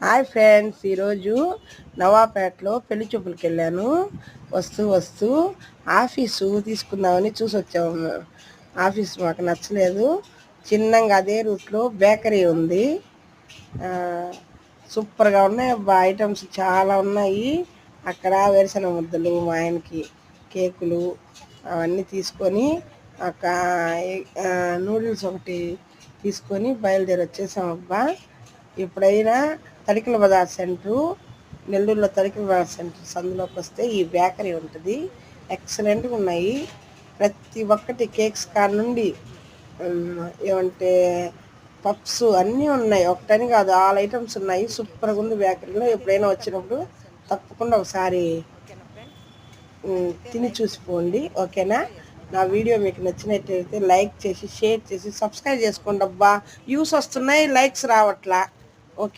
Hi friends, ఈరోజు నవాపేటలో పెళ్లి చూపులకి వెళ్ళాను. వస్తూ ఆఫీసు తీసుకుందామని చూసి వచ్చాము. ఆఫీస్ మాకు నచ్చలేదు. చిన్నగా అదే రూట్లో బేకరీ ఉంది. సూపర్గా ఉన్నాయి. ఐటమ్స్ చాలా ఉన్నాయి. అక్కడ వేరుశనగ ముద్దలు, మా ఆయనకి కేకులు అవన్నీ తీసుకొని నూడిల్స్ ఒకటి తీసుకొని బయలుదేరి వచ్చేసాం. అబ్బా, ఎప్పుడైనా తడికల బజార్ సెంటరు, నెల్లూరులో తడికల బజార్ సెంటర్ సందులోకి వస్తే ఈ బేకరీ ఉంటుంది. ఎక్సలెంట్గా ఉన్నాయి. ప్రతి ఒక్కటి కేక్స్ కాడ నుండి ఏమంటే పప్స్ అన్నీ ఉన్నాయి. ఒకటని కాదు, ఆల్ ఐటమ్స్ ఉన్నాయి. సూపర్గా ఉంది బేకరీలో. ఎప్పుడైనా వచ్చినప్పుడు తప్పకుండా ఒకసారి తిని చూసిపోండి. ఓకేనా? నా వీడియో మీకు నచ్చినట్లయితే లైక్ చేసి, షేర్ చేసి, సబ్స్క్రైబ్ చేసుకోండి. అబ్బా, వ్యూస్ వస్తున్నాయి, లైక్స్ రావట్లా.